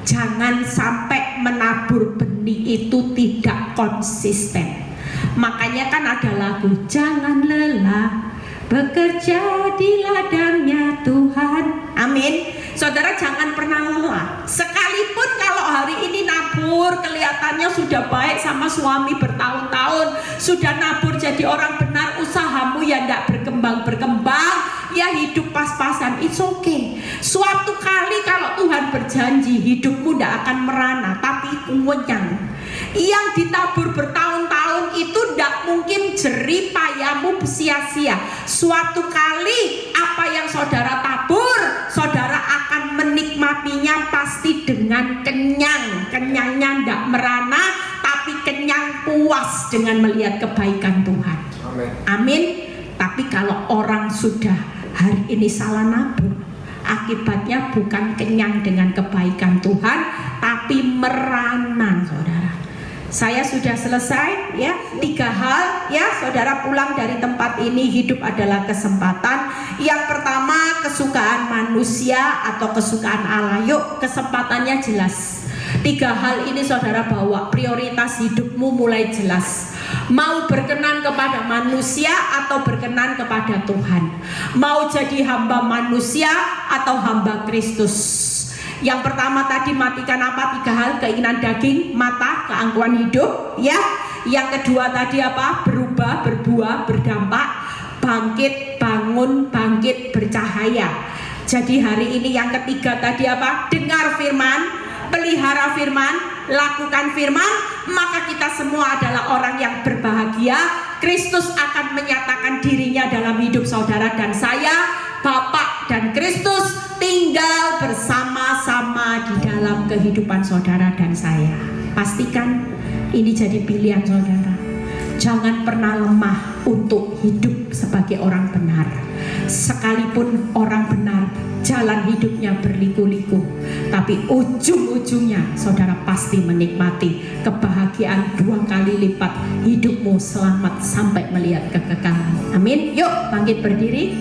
jangan sampai menabur benih itu tidak konsisten. Makanya kan ada lagu, jangan lelah bekerja di ladangnya Tuhan. Amin. Saudara jangan pernah lelah. Sekalipun kalau hari ini nabur dapur, kelihatannya sudah baik sama suami bertahun-tahun, sudah nabur jadi orang benar, usahamu ya tidak berkembang, ya hidup pas-pasan, it's okay. Suatu kali kalau Tuhan berjanji hidupmu tidak akan merana, tapi kenyang. Yang ditabur bertahun-tahun itu tidak mungkin jerih payahmu sia-sia. Suatu kali apa yang saudara tabur, saudara akan menikmatinya pasti dengan kenyang. Kenyangnya tidak merana, tapi kenyang puas dengan melihat kebaikan Tuhan. Amin. Amin. Tapi kalau orang sudah hari ini salah nabur, akibatnya bukan kenyang dengan kebaikan Tuhan, tapi merana, saudara. Saya sudah selesai ya, 3 hal ya, saudara pulang dari tempat ini, hidup adalah kesempatan. Yang pertama, kesukaan manusia atau kesukaan Allah. Yuk, kesempatannya jelas. 3 hal ini saudara bawa, prioritas hidupmu mulai jelas. Mau berkenan kepada manusia atau berkenan kepada Tuhan? Mau jadi hamba manusia atau hamba Kristus? Yang pertama tadi matikan apa? 3 hal, keinginan daging, mata, keangkuhan hidup ya. Yang kedua tadi apa? Berubah, berbuah, berdampak, bangkit, bangun, bangkit, bercahaya. Jadi hari ini yang ketiga tadi apa? Dengar firman, pelihara firman, lakukan firman, maka kita semua adalah orang yang berbahagia. Kristus akan menyatakan dirinya dalam hidup saudara dan saya. Bapak dan Kristus tinggal bersama-sama di dalam kehidupan saudara dan saya. Pastikan ini jadi pilihan saudara. Jangan pernah lemah untuk hidup sebagai orang benar. Sekalipun orang benar jalan hidupnya berliku-liku, tapi ujung-ujungnya saudara pasti menikmati kebahagiaan 2 kali lipat. Hidupmu selamat sampai melihat kekekalan. Amin. Yuk bangkit berdiri.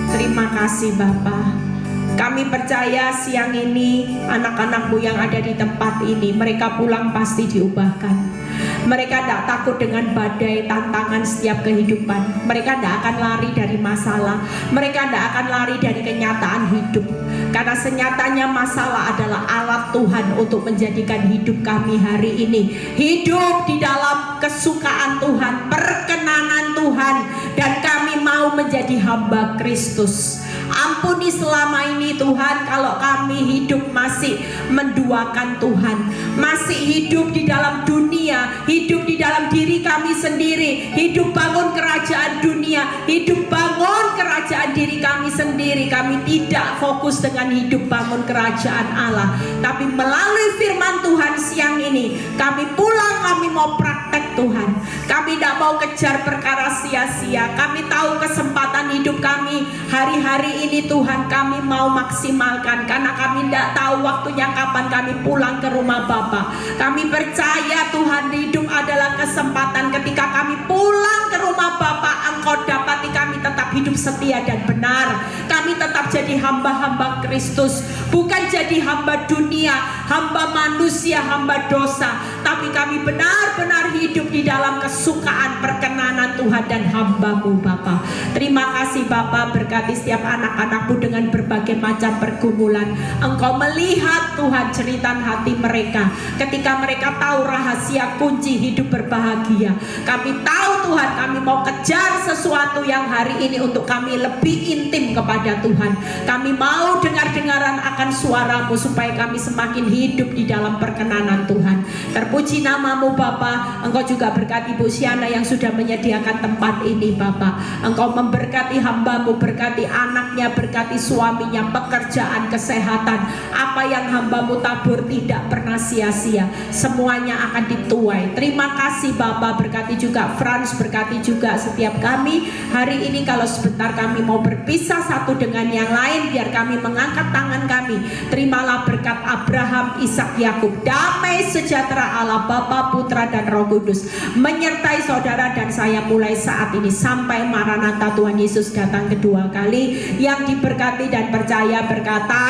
Terima kasih Bapa. Kami percaya siang ini anak-anakmu yang ada di tempat ini, mereka pulang pasti diubahkan. Mereka tidak takut dengan badai tantangan setiap kehidupan. Mereka tidak akan lari dari masalah. Mereka tidak akan lari dari kenyataan hidup. Karena senyatanya masalah adalah alat Tuhan untuk menjadikan hidup kami hari ini hidup di dalam kesukaan Tuhan, perkenanan Tuhan. Dan kami mau menjadi hamba Kristus. Ampuni selama ini Tuhan kalau kami hidup masih menduakan Tuhan, masih hidup di dalam dunia, hidup di dalam diri kami sendiri, hidup bangun kerajaan dunia, hidup bangun kerajaan diri kami sendiri. Kami tidak fokus dengan hidup bangun kerajaan Allah, tapi melalui firman Tuhan siang ini kami pulang, kami mau praktek Tuhan. Kami tidak mau kejar perkara sia-sia. Kami tahu kesempatan hidup kami hari-hari ini Tuhan kami mau maksimalkan, karena kami tidak tahu waktunya kapan kami pulang ke rumah Bapa. Kami percaya Tuhan hidup adalah kesempatan. Ketika kami pulang ke rumah Bapa, Engkau dapati kami tetap hidup setia dan benar. Kami tetap jadi hamba-hamba Kristus, bukan jadi hamba dunia, hamba manusia, hamba dosa, tapi kami benar-benar hidup di dalam kesukaan perkenanan Tuhan dan hamba-Mu Bapa. Terima kasih Bapa, berkati setiap anak-anakmu dengan berbagai macam pergumulan. Engkau melihat Tuhan jeritan hati mereka ketika mereka tahu rahasia kunci hidup berbahagia. Kami tahu Tuhan, kami mau kejar sesuatu yang hari ini untuk kami lebih intim kepada Tuhan. Kami mau dengar-dengaran akan suara-Mu supaya kami semakin hidup di dalam perkenanan Tuhan. Terpuji nama-Mu Bapa. Engkau juga berkati Bu Siana yang sudah menyediakan tempat ini Bapa. Engkau memberkati hamba-Mu, berkati anaknya, berkati suaminya, pekerjaan, kesehatan. Apa yang hamba-Mu tabur tidak pernah sia-sia, semuanya akan dituai. Terima kasih Bapa, berkati juga Frans, berkati juga setiap kami hari ini. Kalau sebentar kami mau berpisah satu dengan yang lain, biar kami mengangkat tangan kami. Terimalah berkat Abraham, Ishak, Yakub. Damai sejahtera Allah Bapa, Putra dan Roh Kudus menyertai saudara dan saya mulai saat ini sampai Maranatha Tuhan Yesus datang kedua kali. Yang diberkati dan percaya berkata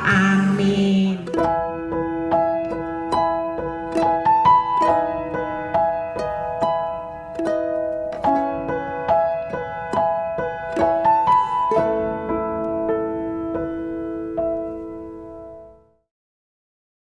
amin.